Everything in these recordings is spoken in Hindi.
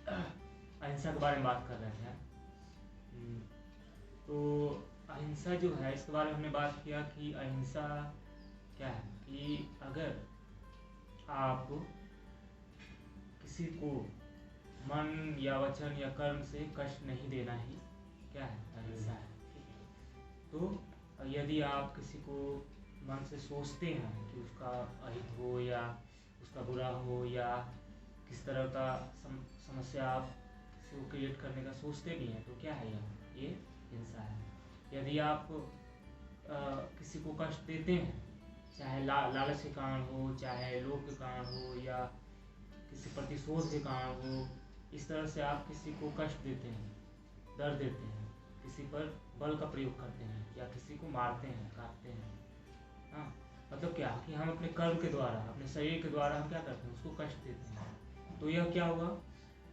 अहिंसा के बारे में बात कर रहे थे। हम्म, तो अहिंसा जो है इसके बारे में हमने बात किया कि अहिंसा क्या है कि अगर आप किसी को मन या वचन या कर्म से कष्ट नहीं देना ही क्या है, अहिंसा है। तो यदि आप किसी को मन से सोचते हैं कि उसका अहित हो या उसका बुरा हो या किस तरह का समस्या आप किसी को क्रिएट करने का सोचते भी हैं, तो क्या है ये हिंसा है। यदि आप किसी को कष्ट देते हैं, चाहे लालच के कारण हो, चाहे लोभ के कारण हो या किसी प्रतिशोध के कारण हो, इस तरह से आप किसी को कष्ट देते हैं, दर्द देते हैं, किसी पर बल का प्रयोग करते हैं या किसी को मारते हैं, काटते हैं, हाँ, मतलब क्या कि हम अपने कर्म के द्वारा, अपने शरीर के द्वारा हम क्या करते हैं, उसको कष्ट देते हैं, तो यह क्या हुआ,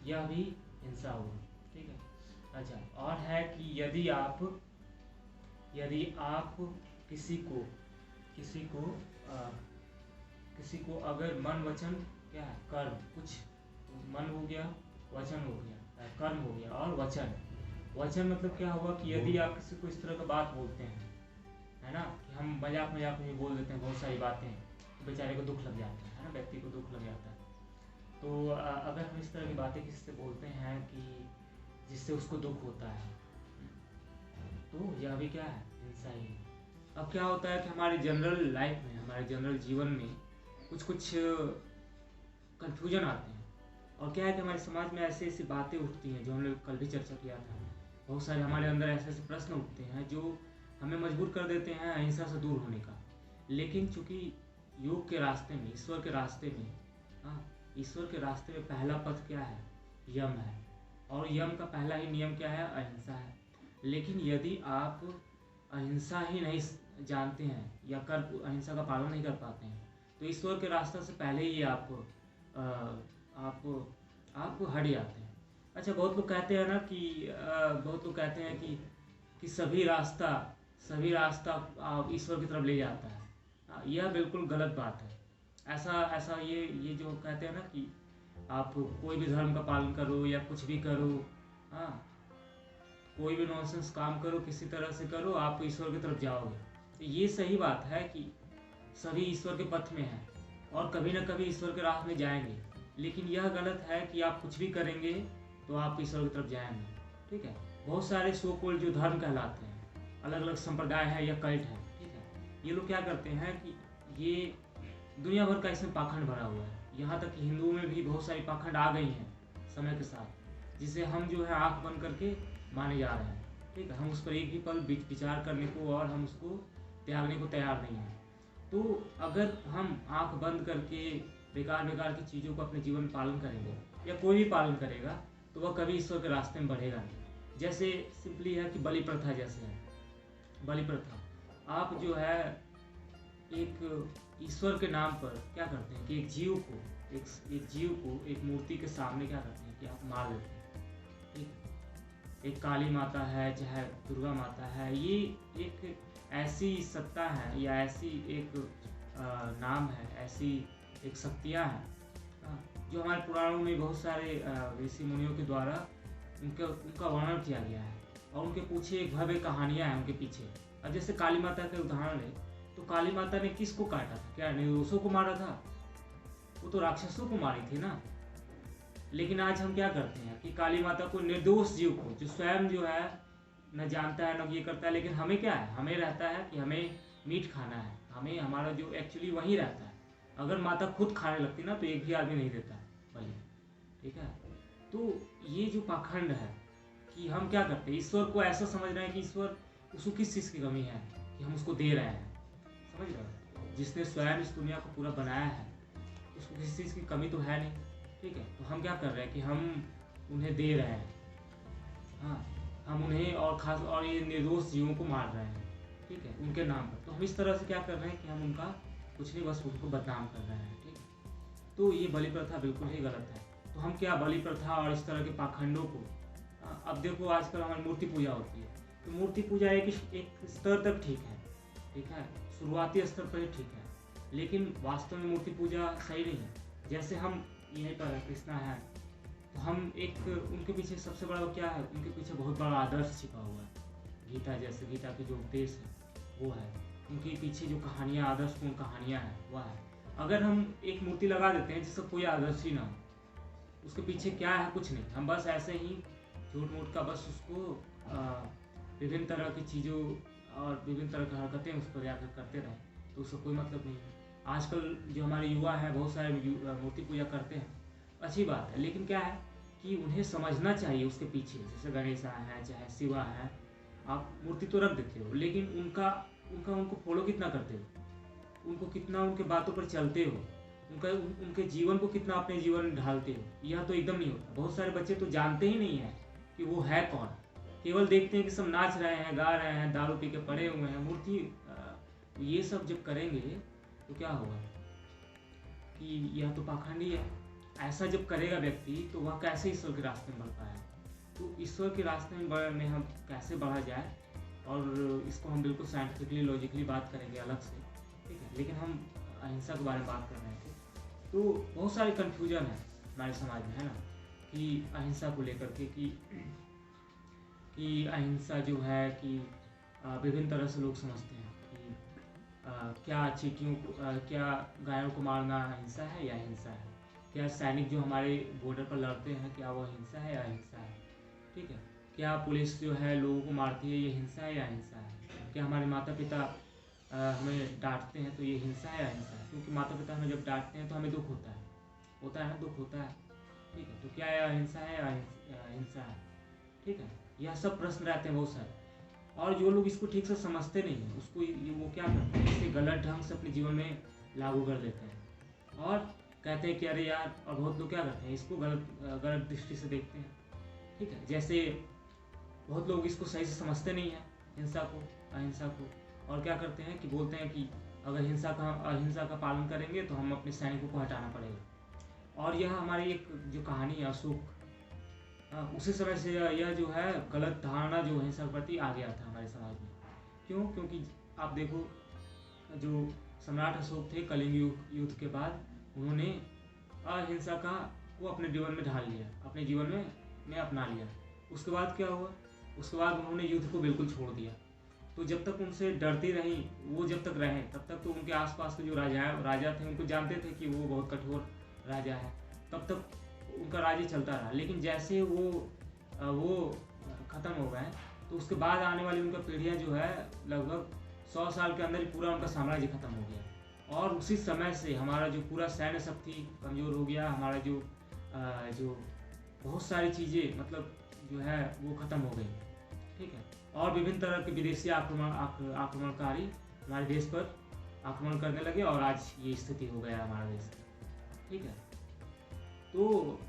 यह भी हिंसा हुआ। ठीक है। अच्छा, और है कि यदि आप किसी को अगर मन वचन क्या है, कर्म, कुछ मन हो गया, वचन हो गया, कर्म हो गया और वचन मतलब क्या हुआ कि यदि आप किसी को इस तरह का बात बोलते हैं, है ना, कि हम मजाक में बोल देते हैं बहुत सारी बातें, बेचारे को दुख लग जाता है ना, व्यक्ति को दुख लग जाता है। तो अगर हम इस तरह की बातें किसी से बोलते हैं कि जिससे उसको दुख होता है, तो यह भी क्या है, हिंसा ही है। अब क्या होता है कि हमारी जनरल लाइफ में, हमारे जनरल जीवन में कुछ कंफ्यूजन आते हैं, और क्या है कि हमारे समाज में ऐसी ऐसी बातें उठती हैं जो हम लोग कल भी चर्चा किया था। बहुत सारे हमारे अंदर ऐसे ऐसे प्रश्न उठते हैं जो हमें मजबूर कर देते हैं अहिंसा से दूर होने का। लेकिन चूंकि योग के रास्ते में, ईश्वर के रास्ते में, हाँ, ईश्वर के रास्ते में पहला पथ क्या है, यम है, और यम का पहला ही नियम क्या है, अहिंसा है। लेकिन यदि आप अहिंसा ही नहीं जानते हैं या अहिंसा का पालन नहीं कर पाते हैं, तो ईश्वर के रास्ते से पहले ही आप हट जाते हैं। अच्छा, बहुत लोग कहते हैं ना कि सभी रास्ता ईश्वर की तरफ ले जाता है। यह बिल्कुल गलत बात है। ऐसा ये जो कहते हैं ना कि आप कोई भी धर्म का पालन करो या कुछ भी करो, हाँ, कोई भी नॉनसेंस काम करो, किसी तरह से करो, आप ईश्वर की तरफ जाओगे। तो ये सही बात है कि सभी ईश्वर के पथ में हैं और कभी ना कभी ईश्वर के राह में जाएंगे। लेकिन यह गलत है कि आप कुछ भी करेंगे तो आप ईश्वर की तरफ जाएंगे। ठीक है। बहुत सारे सो कॉल्ड जो धर्म कहलाते हैं, अलग अलग संप्रदाय है या कल्ट है, ठीक है, ये लोग क्या करते हैं कि ये दुनिया भर का इसमें पाखंड भरा हुआ है। यहाँ तक कि हिंदुओं में भी बहुत सारी पाखंड आ गई हैं समय के साथ, जिसे हम जो है आँख बंद करके माने जा रहे हैं। ठीक है, हम उस पर एक भी पल विचार करने को और हम उसको त्यागने को तैयार नहीं हैं। तो अगर हम आँख बंद करके बेकार की चीज़ों को अपने जीवन में पालन करेंगे या कोई भी पालन करेगा, तो वह कभी ईश्वर के रास्ते में बढ़ेगा नहीं। जैसे सिंपली है कि बलि प्रथा जैसे है। बलि प्रथा, आप जो है एक ईश्वर के नाम पर क्या करते हैं कि एक जीव को एक मूर्ति के सामने क्या करते हैं कि आप मार देते हैं। ठीक, एक काली माता है, चाहे दुर्गा माता है, ये एक ऐसी सत्ता है या ऐसी एक नाम है, ऐसी एक शक्तियाँ हैं जो हमारे पुराणों में बहुत सारे ऋषि मुनियों के द्वारा उनका वर्णन किया गया है, और उनके पीछे एक भव्य कहानियाँ हैं उनके पीछे। अब जैसे काली माता के उदाहरण है, तो काली माता ने किसको काटा था? क्या निर्दोषों को मारा था? वो तो राक्षसों को मारी थी ना। लेकिन आज हम क्या करते हैं कि काली माता को, निर्दोष जीव को, जो स्वयं जो है न जानता है न ये करता है, लेकिन हमें क्या है, हमें रहता है कि हमें मीट खाना है, हमें हमारा जो एक्चुअली वही रहता है। अगर माता खुद खाने लगती ना तो एक भी आदमी नहीं देता बलि। ठीक है। तो ये जो पाखंड है कि हम क्या करते हैं, ईश्वर को ऐसा समझ रहे हैं कि ईश्वर, उसको किस चीज़ की कमी है कि हम उसको दे रहे हैं। समझ रहे हैं, जिसने स्वयं इस दुनिया को पूरा बनाया है उसको किसी चीज़ की कमी तो है नहीं। ठीक है, तो हम क्या कर रहे हैं कि हम उन्हें दे रहे हैं, हाँ, हम उन्हें और ये निर्दोष जीवों को मार रहे हैं। ठीक है, उनके नाम पर। तो हम इस तरह से क्या कर रहे हैं कि हम उनका कुछ नहीं, बस उनको बदनाम कर रहे हैं। ठीक, तो ये बलि प्रथा बिल्कुल ही गलत है। तो हम क्या बलि प्रथा और इस तरह के पाखंडों को, अब देखो आजकल हमारी मूर्ति पूजा होती है, तो मूर्ति पूजा एक स्तर तक ठीक है, ठीक है, शुरुआती स्तर पर ही ठीक है, लेकिन वास्तव में मूर्ति पूजा सही नहीं है। जैसे हम यहीं पर कृष्णा है, तो हम एक उनके पीछे सबसे बड़ा क्या है, उनके पीछे बहुत बड़ा आदर्श छिपा हुआ है। गीता जैसे, गीता के जो उपदेश है वो है, उनके पीछे जो कहानियाँ, आदर्शपूर्ण कहानियाँ हैं वह है। अगर हम एक मूर्ति लगा देते हैं जिसका कोई आदर्श ही ना हो, उसके पीछे क्या है, कुछ नहीं, हम बस ऐसे ही झूठ मूठ का बस उसको विभिन्न तरह की चीज़ों और विभिन्न तरह की हरकतें उस पर जाकर करते रहें, तो उसका कोई मतलब नहीं है। आजकल जो हमारे युवा हैं बहुत सारे मूर्ति पूजा करते हैं, अच्छी बात है, लेकिन क्या है कि उन्हें समझना चाहिए उसके पीछे, जैसे गणेश हैं चाहे शिवा हैं, आप मूर्ति तो रख देते हो, लेकिन उनको फॉलो कितना करते हो, उनको कितना उनके बातों पर चलते हो, उनके जीवन को कितना अपने जीवन में ढालते हो, यह तो एकदम नहीं होता। बहुत सारे बच्चे तो जानते ही नहीं है कि वो है कौन, केवल देखते हैं कि सब नाच रहे हैं, गा रहे हैं, दारू पी के पड़े हुए हैं, मूर्ति ये सब जब करेंगे तो क्या होगा कि यह तो पाखंडी है। ऐसा जब करेगा व्यक्ति तो वह कैसे ईश्वर के रास्ते में बढ़ पाएगा। तो ईश्वर के रास्ते में हम कैसे बढ़ा जाए, और इसको हम बिल्कुल साइंटिफिकली लॉजिकली बात करेंगे अलग से, ठीक है। लेकिन हम अहिंसा के बारे में बात कर रहे थे, तो बहुत सारे कन्फ्यूजन है हमारे समाज में, है ना, कि अहिंसा को लेकर के कि अहिंसा जो है कि विभिन्न तरह से लोग समझते हैं कि क्या चींटियों को क्या गायों को मारना अहिंसा है या हिंसा है, क्या सैनिक जो हमारे बॉर्डर पर लड़ते हैं क्या वो हिंसा है या अहिंसा है, ठीक है। क्या पुलिस जो है लोगों को मारती है ये हिंसा है या अहिंसा है, क्या हमारे माता पिता हमें डांटते हैं तो ये हिंसा है या अहिंसा है, क्योंकि माता पिता हमें जब डांटते हैं तो हमें दुख होता है ना, दुख होता है, ठीक है। तो क्या यह अहिंसा है या हिंसा है, ठीक है। यह सब प्रश्न रहते हैं बहुत सारे, और जो लोग इसको ठीक से समझते नहीं हैं उसको वो क्या करते हैं, इसे गलत ढंग से अपने जीवन में लागू कर देते हैं और कहते हैं कि अरे यार, और बहुत लोग क्या करते हैं इसको गलत दृष्टि से देखते हैं, ठीक है। जैसे बहुत लोग इसको सही से समझते नहीं हैं हिंसा को, अहिंसा को, और क्या करते हैं कि बोलते हैं कि अगर अहिंसा का पालन करेंगे तो हम अपने सैनिकों को हटाना पड़ेगा। और यह हमारी एक जो कहानी है अशोक, उसी समय से यह जो है गलत धारणा जो अहिंसा के प्रति आ गया था हमारे समाज में। क्यों? क्योंकि आप देखो जो सम्राट अशोक थे कलिंग युद्ध के बाद उन्होंने अहिंसा को अपने जीवन में ढाल लिया, अपने जीवन में अपना लिया। उसके बाद क्या हुआ, उसके बाद उन्होंने युद्ध को बिल्कुल छोड़ दिया। तो जब तक उनसे डरती रही, वो जब तक रहे तब तक तो उनके आसपास के जो राजा थे उनको जानते थे कि वो बहुत कठोर राजा है, तब तक उनका राज्य चलता रहा। लेकिन जैसे वो ख़त्म हो गए तो उसके बाद आने वाली उनका पीढ़ियाँ जो है लगभग 100 साल के अंदर ही पूरा उनका साम्राज्य खत्म हो गया। और उसी समय से हमारा जो पूरा सैन्य शक्ति कमज़ोर हो गया, हमारा जो बहुत सारी चीज़ें मतलब जो है वो ख़त्म हो गई, ठीक है। और विभिन्न तरह के विदेशी आक्रमणकारी हमारे देश पर आक्रमण करने लगे और आज ये स्थिति हो गया हमारा देश, ठीक है। तो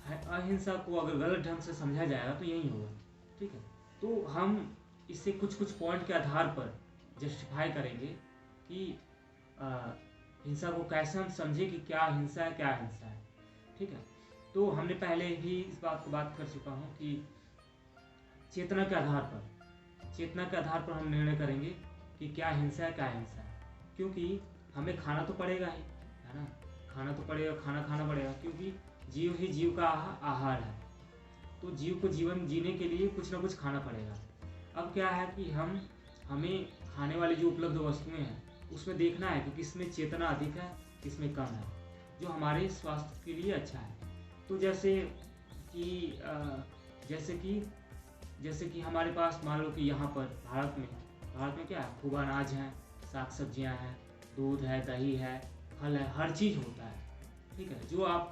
अहिंसा को अगर गलत ढंग से समझा जाएगा तो यही होगा, ठीक है। तो हम इससे कुछ पॉइंट के आधार पर जस्टिफाई करेंगे कि हिंसा को कैसे हम समझें कि क्या हिंसा है क्या अहिंसा है, ठीक है। तो हमने पहले भी इस बात को बात कर चुका हूँ कि चेतना के आधार पर हम निर्णय करेंगे कि क्या हिंसा है क्या अहिंसा है, क्योंकि हमें खाना तो पड़ेगा ही, है ना, खाना खाना पड़ेगा, क्योंकि जीव ही जीव का आहार है। तो जीव को जीवन जीने के लिए कुछ ना कुछ खाना पड़ेगा। अब क्या है कि हमें खाने वाली जो उपलब्ध वस्तुएं हैं उसमें देखना है कि किसमें चेतना अधिक है किसमें कम है, जो हमारे स्वास्थ्य के लिए अच्छा है। तो जैसे कि हमारे पास मान लो कि यहाँ पर भारत में क्या है, खूब अनाज है, साग सब्जियाँ हैं, दूध है, दही है, फल है, हर चीज़ होता है, ठीक है। जो आप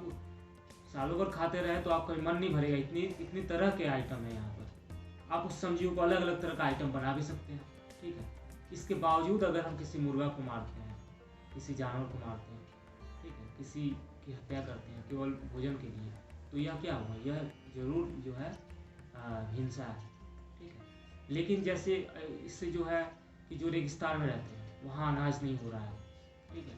सालों भर खाते रहे तो आपका मन नहीं भरेगा, इतनी तरह के आइटम है यहाँ पर। आप उस सब्जियों को अलग अलग तरह का आइटम बना भी सकते हैं, ठीक है। इसके बावजूद अगर हम किसी मुर्गा को मारते हैं, किसी जानवर को मारते हैं, ठीक है, किसी की हत्या करते हैं केवल भोजन के लिए, तो यह क्या हुआ, यह जरूर जो है हिंसा है, ठीक है। लेकिन जैसे इससे जो है कि जो रेगिस्तान में रहते हैं वहाँ अनाज नहीं हो रहा है, ठीक है,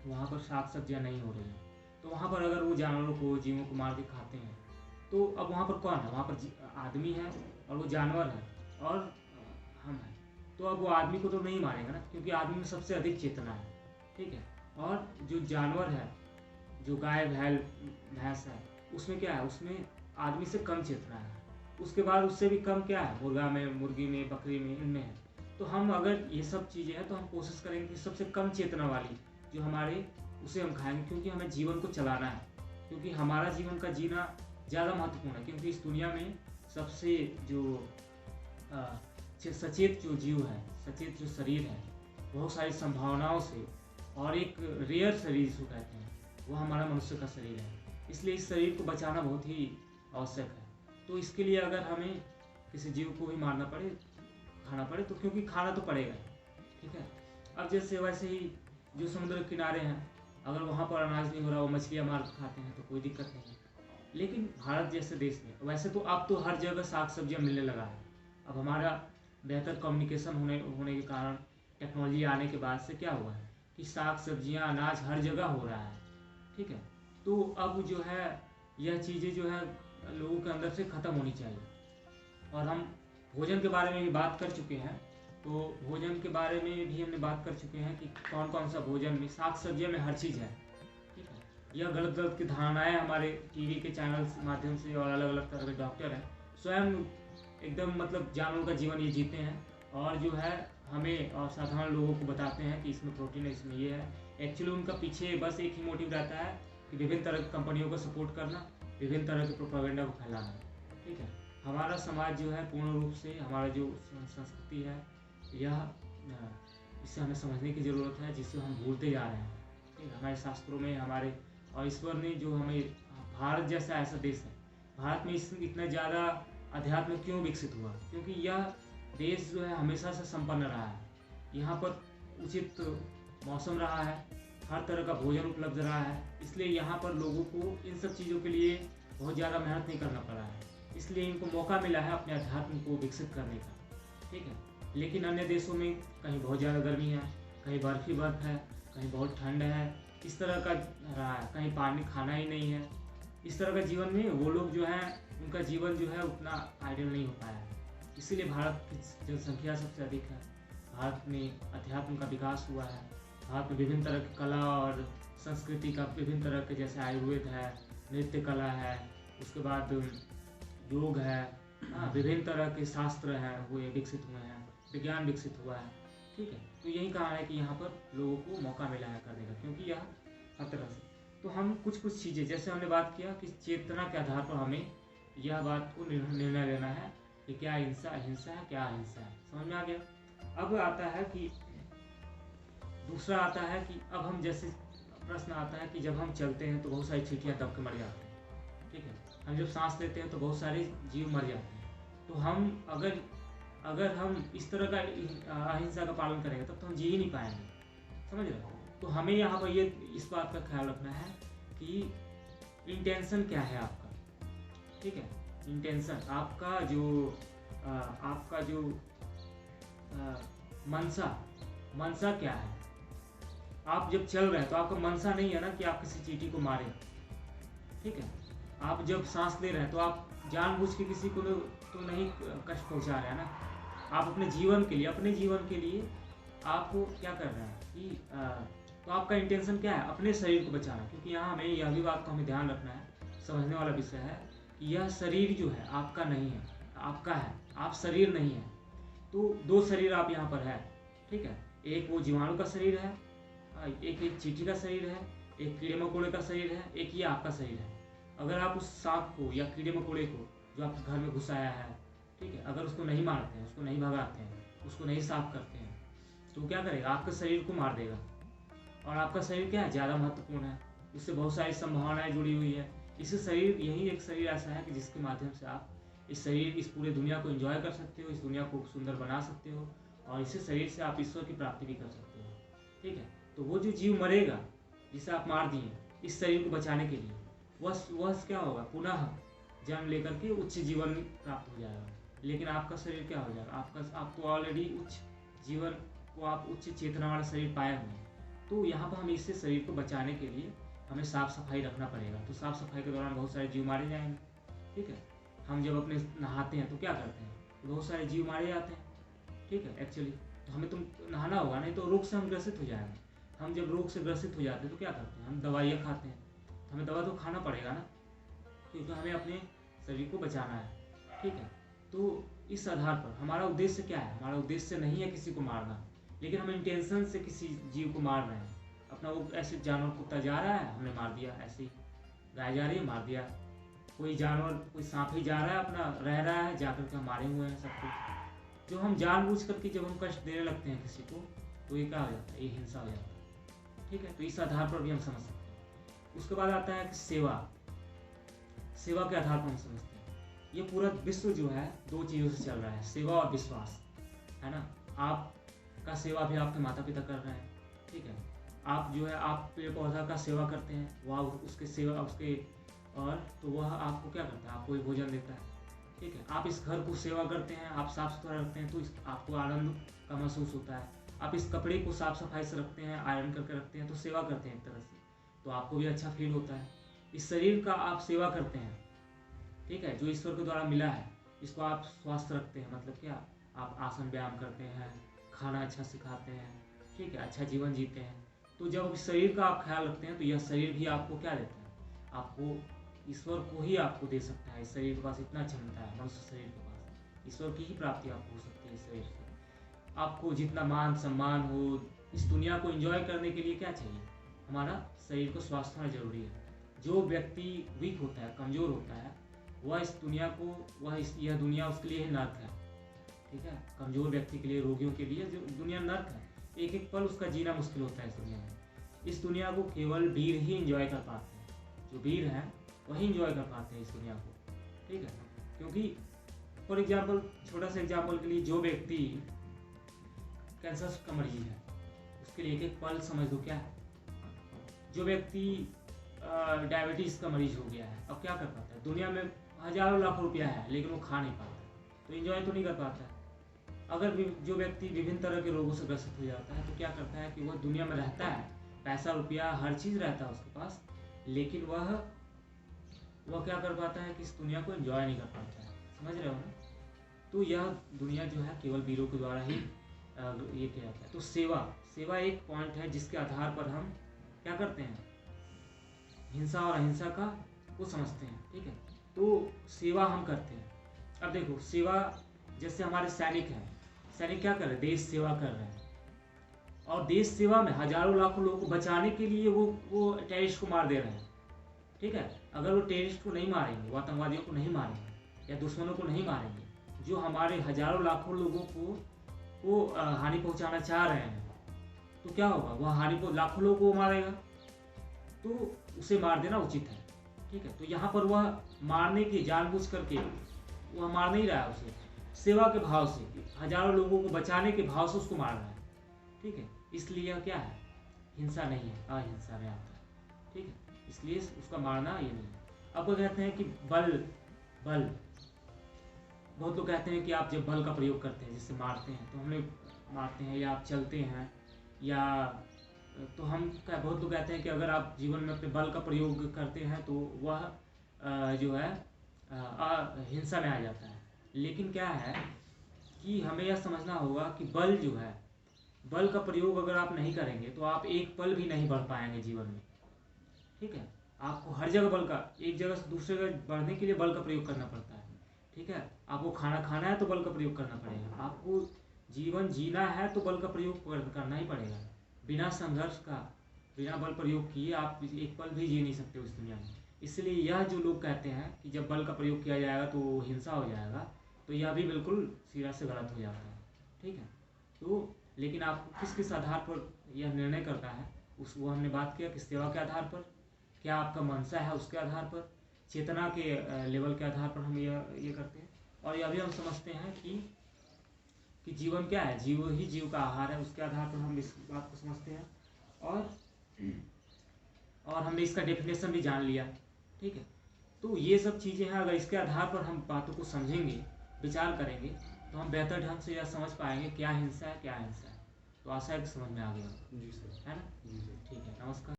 वहाँ पर साग सब्जियाँ नहीं हो रही हैं, तो वहाँ पर अगर वो जानवरों को जीवों को मार के खाते हैं तो अब वहाँ पर कौन है, वहाँ पर आदमी है और वो जानवर है और हम हैं। तो अब वो आदमी को तो नहीं मारेगा ना, क्योंकि आदमी में सबसे अधिक चेतना है, ठीक है। और जो जानवर है, जो गाय भैंस है, उसमें क्या है, उसमें आदमी से कम चेतना है। उसके बाद उससे भी कम क्या है, मुर्गा में, मुर्गी में, बकरी में, इनमें है। तो हम अगर ये सब चीज़ें हैं तो हम कोशिश करेंगे कि सबसे कम चेतना वाली जो हमारे, उसे हम खाएंगे, क्योंकि हमें जीवन को चलाना है। क्योंकि हमारा जीवन का जीना ज़्यादा महत्वपूर्ण है, क्योंकि इस दुनिया में सबसे जो सचेत जो जीव है, सचेत जो शरीर है, बहुत सारी संभावनाओं से, और एक रेयर शरीर जिसको कहते हैं, वो हमारा मनुष्य का शरीर है। इसलिए इस शरीर को बचाना बहुत ही आवश्यक है। तो इसके लिए अगर हमें किसी जीव को भी मारना पड़े, खाना पड़े, तो क्योंकि खाना तो पड़ेगा ही, ठीक है। अब जैसे वैसे ही जो समुद्र के किनारे हैं, अगर वहाँ पर अनाज नहीं हो रहा, वो मछलियाँ मार खाते हैं तो कोई दिक्कत नहीं है। लेकिन भारत जैसे देश में वैसे तो अब तो हर जगह साग सब्जियाँ मिलने लगा है। अब हमारा बेहतर कम्युनिकेशन होने के कारण, टेक्नोलॉजी आने के बाद से क्या हुआ है कि साग सब्जियाँ, अनाज हर जगह हो रहा है, ठीक है। तो अब जो है यह चीज़ें जो है लोगों के अंदर से ख़त्म होनी चाहिए। और हम भोजन के बारे में भी बात कर चुके हैं, तो भोजन के बारे में भी हमने बात कर चुके हैं कि कौन कौन सा भोजन में, साग सब्जियों में हर चीज़ है, ठीक है। यह गलत गलत की धारणाएँ हमारे टीवी के चैनल के माध्यम से, और अलग अलग तरह के डॉक्टर हैं, स्वयं एकदम मतलब जानवरों का जीवन ये जीते हैं, और जो है हमें और साधारण लोगों को बताते हैं कि इसमें प्रोटीन है, इसमें ये है। एक्चुअली उनका पीछे बस एक ही मोटिव रहता है कि विभिन्न तरह की कंपनियों को सपोर्ट करना, विभिन्न तरह के प्रोपेगेंडा को फैलाना, ठीक है। हमारा समाज जो है पूर्ण रूप से, हमारा जो संस्कृति है, यह इसे हमें समझने की ज़रूरत है, जिससे हम भूलते जा रहे हैं, ठीक है। हमारे शास्त्रों में, हमारे और ईश्वर ने जो हमें, भारत जैसा ऐसा देश है, भारत में इतना ज़्यादा अध्यात्म क्यों विकसित हुआ, क्योंकि यह देश जो है हमेशा से संपन्न रहा है। यहाँ पर उचित मौसम रहा है, हर तरह का भोजन उपलब्ध रहा है, इसलिए यहाँ पर लोगों को इन सब चीज़ों के लिए बहुत ज़्यादा मेहनत नहीं करना पड़ा है, इसलिए इनको मौका मिला है अपने अध्यात्म को विकसित करने का, ठीक है। लेकिन अन्य देशों में कहीं बहुत ज़्यादा गर्मी है, कहीं बर्फ ही बर्फ है, कहीं बहुत ठंड है, इस तरह का रहा है, कहीं पानी खाना ही नहीं है। इस तरह का जीवन में वो लोग जो है, उनका जीवन जो है उतना आइडियल नहीं हो पाया है। इसीलिए भारत की जनसंख्या सबसे अधिक है, भारत में अध्यात्म का विकास हुआ है, भारत में विभिन्न तरह की कला और संस्कृति का, विभिन्न तरह के, जैसे आयुर्वेद है, नृत्य कला है, उसके बाद योग है, विभिन्न तरह के शास्त्र हैं हुए, विकसित हुए हैं, विज्ञान विकसित हुआ है, ठीक है। तो यही कारण है कि यहाँ पर लोगों को मौका मिला है करने का, क्योंकि यह हर तरह से। तो हम कुछ चीज़ें, जैसे हमने बात किया कि चेतना के आधार पर हमें यह बात को निर्णय लेना है कि क्या हिंसा अहिंसा है, क्या अहिंसा है, समझ में आ गया। अब आता है कि दूसरा आता है कि अब हम, जैसे प्रश्न आता है कि जब हम चलते हैं तो बहुत सारी चींटियाँ दब के मर जाती हैं, ठीक है। हम जब सांस लेते हैं तो बहुत सारे जीव मर जाते हैं। तो हम अगर हम इस तरह का अहिंसा का पालन करेंगे तब तो हम जी ही नहीं पाएंगे, समझ रहे हो। तो हमें यहाँ पर ये इस बात का ख्याल रखना है कि इंटेंशन क्या है आपका, ठीक है। इंटेंशन आपका जो मनसा क्या है। आप जब चल रहे हैं तो आपका मनसा नहीं है ना कि आप किसी चींटी को मारें, ठीक है। आप जब सांस ले रहे हैं तो आप जानबूझ के किसी को तो नहीं कष्ट पहुंचा रहे हैं ना। आप अपने जीवन के लिए आप क्या कर रहे हैं कि तो आपका इंटेंशन क्या है, अपने शरीर को बचाना। क्योंकि यहाँ हमें यह भी बात को हमें ध्यान रखना है, समझने वाला विषय है कि यह शरीर जो है आपका नहीं है, आपका है, आप शरीर नहीं है। तो दो शरीर आप यहाँ पर है, ठीक है। एक वो जीवाणु का शरीर है, एक चींटी का शरीर है, एक कीड़े मकोड़े का शरीर है, एक ये आपका शरीर है। अगर आप उस सांप को या कीड़े मकोड़े को जो आपके घर में घुस आया है, ठीक है, अगर उसको नहीं मारते हैं, उसको नहीं भगाते हैं, उसको नहीं साफ करते हैं, तो क्या करेगा, आपके शरीर को मार देगा। और आपका शरीर क्या है, ज़्यादा महत्वपूर्ण है, उससे बहुत सारी संभावनाएं जुड़ी हुई है। यही एक शरीर ऐसा है कि जिसके माध्यम से आप इस पूरे दुनिया को एंजॉय कर सकते हो, इस दुनिया को सुंदर बना सकते हो, और इसी शरीर से आप ईश्वर की प्राप्ति भी कर सकते हो, ठीक है। तो वो जो जीव मरेगा जिसे आप मार दिए इस शरीर को बचाने के लिए, वह क्या होगा, पुनः जन्म लेकर के उच्च जीवन प्राप्त हो जाएगा। लेकिन आपका शरीर क्या हो जाएगा, आप तो ऑलरेडी उच्च जीवन को, आप उच्च चेतना वाला शरीर पाए हुए हैं। तो यहाँ पर हम इससे शरीर को बचाने के लिए हमें साफ़ सफाई रखना पड़ेगा। तो साफ़ सफाई के दौरान बहुत सारे जीव मारे जाएंगे, ठीक है। हम जब अपने नहाते हैं तो क्या करते हैं, तो बहुत सारे जीव मारे जाते हैं, ठीक है। एक्चुअली तो हमें तो नहाना होगा, नहीं तो रोग से हम ग्रसित हो जाएंगे। हम जब रोग से ग्रसित हो जाते हैं तो क्या करते हैं, हम दवाइयाँ खाते हैं, तो हमें दवा तो खाना पड़ेगा ना, क्योंकि हमें अपने शरीर को बचाना है, ठीक है। तो इस आधार पर हमारा उद्देश्य क्या है? हमारा उद्देश्य नहीं है किसी को मारना, लेकिन हम इंटेंशन से किसी जीव को मार रहे हैं। अपना वो ऐसे जानवर कुत्ता जा रहा है, हमने मार दिया, ऐसे ही गाय जा रही है, मार दिया। कोई जानवर, कोई सांप ही जा रहा है, अपना रह रहा है, जाकर के मारे हुए हैं सब कुछ। जो हम जानबूझ करके जब हम कष्ट देने लगते हैं किसी को, तो ये क्या हो जाता है? ये हिंसा हो जाता है, ठीक है। तो इस आधार पर भी हम समझ सकते हैं। उसके बाद आता है कि सेवा। सेवा के आधार पर हम समझते हैं। ये पूरा विश्व जो है दो चीज़ों से चल रहा है, सेवा और विश्वास, है ना। आपका सेवा भी आपके माता पिता कर रहे हैं, ठीक है। आप जो है, आप पेड़ पौधा का सेवा करते हैं, वह उसके सेवा उसके, और तो वह आपको क्या करता है? आपको एक भोजन देता है, ठीक है। आप इस घर को सेवा करते हैं, आप साफ सुथरा रखते हैं, तो आपको आनंद का महसूस होता है। आप इस कपड़े को साफ सफाई से रखते हैं, आयरन करके रखते हैं, तो सेवा करते हैं एक तरह से, तो आपको भी अच्छा फील होता है। इस शरीर का आप सेवा करते हैं, ठीक है, जो ईश्वर के द्वारा मिला है, इसको आप स्वस्थ रखते हैं। मतलब क्या? आप आसन व्यायाम करते हैं, खाना अच्छा से खाते हैं, ठीक है, अच्छा जीवन जीते हैं। तो जब शरीर का आप ख्याल रखते हैं, तो यह शरीर भी आपको क्या देता है? आपको ईश्वर को ही आपको दे सकता है। इस शरीर के पास इतना क्षमता है, मनुष्य शरीर के पास ईश्वर की ही प्राप्ति आपको हो सकती है इस शरीर से। आपको जितना मान सम्मान हो, इस दुनिया को एंजॉय करने के लिए क्या चाहिए? हमारा शरीर को स्वस्थ होना जरूरी है। जो व्यक्ति वीक होता है, कमज़ोर होता है, वह इस दुनिया को, यह दुनिया उसके लिए ही नर्क है, ठीक है। कमज़ोर व्यक्ति के लिए, रोगियों के लिए जो दुनिया नर्क है, एक एक पल उसका जीना मुश्किल होता है इस दुनिया में। इस दुनिया को केवल वीर ही एंजॉय कर पाते हैं। जो वीर हैं वही एंजॉय कर पाते हैं इस दुनिया को, ठीक है। क्योंकि फॉर एग्जाम्पल, छोटा सा एग्जाम्पल के लिए, जो व्यक्ति कैंसर का मरीज है, उसके लिए एक एक पल समझ लो क्या है। जो व्यक्ति डायबिटीज़ का मरीज हो गया है, अब क्या कर पाता है? दुनिया में हजारों लाखों रुपया है, लेकिन वो खा नहीं पाता, तो एंजॉय तो नहीं कर पाता है। अगर जो व्यक्ति विभिन्न तरह के रोगों से ग्रसित हो जाता है, तो क्या करता है कि वह दुनिया में रहता है, पैसा रुपया हर चीज़ रहता है उसके पास, लेकिन वह क्या कर पाता है कि इस दुनिया को एंजॉय नहीं कर पाता है। समझ रहे हो ना? तो यह दुनिया जो है केवल वीरों के द्वारा ही ये किया जाता है। तो सेवा एक पॉइंट है जिसके आधार पर हम क्या करते हैं? हिंसा और अहिंसा का को समझते हैं, ठीक है। तो सेवा हम करते हैं। अब देखो, सेवा जैसे हमारे सैनिक हैं, सैनिक क्या कर रहे हैं? देश सेवा कर रहे हैं, और देश सेवा में हजारों लाखों लोगों को बचाने के लिए वो टेररिस्ट को मार दे रहे हैं, ठीक है। अगर वो टेररिस्ट को नहीं मारेंगे, वो आतंकवादियों को नहीं मारेंगे, या दुश्मनों को नहीं मारेंगे, जो हमारे हजारों लाखों लोगों को हानि पहुंचाना चाह रहे हैं, तो क्या होगा? वह हानि लाखों लोगों को मारेगा, तो उसे मार देना उचित है, ठीक है। तो यहाँ पर वह मारने की जानबूझ करके वह मार नहीं रहा है, उसे सेवा के भाव से, हजारों लोगों को बचाने के भाव से उसको मार रहा है, ठीक है। इसलिए यह क्या है? हिंसा नहीं है, अहिंसा में आता है, ठीक है। इसलिए उसका मारना ये नहीं है। अब वो कहते हैं कि बल बहुत लोग कहते हैं कि आप जब बल का प्रयोग करते हैं, जैसे मारते हैं, तो हमें मारते हैं, या आप चलते हैं, या तो हम बहुत लोग कहते हैं कि अगर आप जीवन में अपने बल का प्रयोग करते हैं, तो वह जो है हिंसा में आ जाता है। लेकिन क्या है कि हमें यह समझना होगा कि बल जो है, बल का प्रयोग अगर आप नहीं करेंगे, तो आप एक पल भी नहीं बढ़ पाएंगे जीवन में, ठीक है। आपको हर जगह बल का, एक जगह से दूसरे जगह बढ़ने के लिए बल का प्रयोग करना पड़ता है, ठीक है। आपको खाना खाना है तो बल का प्रयोग करना पड़ेगा, आपको जीवन जीना है तो बल का प्रयोग करना ही पड़ेगा। बिना संघर्ष का, बिना बल प्रयोग किए आप एक पल भी जी नहीं सकते उस दुनिया में। इसलिए यह जो लोग कहते हैं कि जब बल का प्रयोग किया जाएगा तो हिंसा हो जाएगा, तो यह भी बिल्कुल सिरा से गलत हो जाता है, ठीक है। तो लेकिन आपको किस किस आधार पर यह निर्णय करता है, वो हमने बात किया कि सेवा के आधार पर, क्या आपका मनसा है उसके आधार पर, चेतना के लेवल के आधार पर हम ये करते हैं। और यह भी हम समझते हैं कि जीवन क्या है? जीव ही जीव का आहार है, उसके आधार पर हम इस बात को समझते हैं। और हमने इसका डेफिनेशन भी जान लिया, ठीक है। तो ये सब चीज़ें हैं, अगर इसके आधार पर हम बातों को समझेंगे, विचार करेंगे, तो हम बेहतर ढंग से यह समझ पाएंगे क्या हिंसा है, क्या अहिंसा है। तो आशा है कि समझ में आ गया। जी सर। है ना? जी सर। ठीक है, नमस्कार।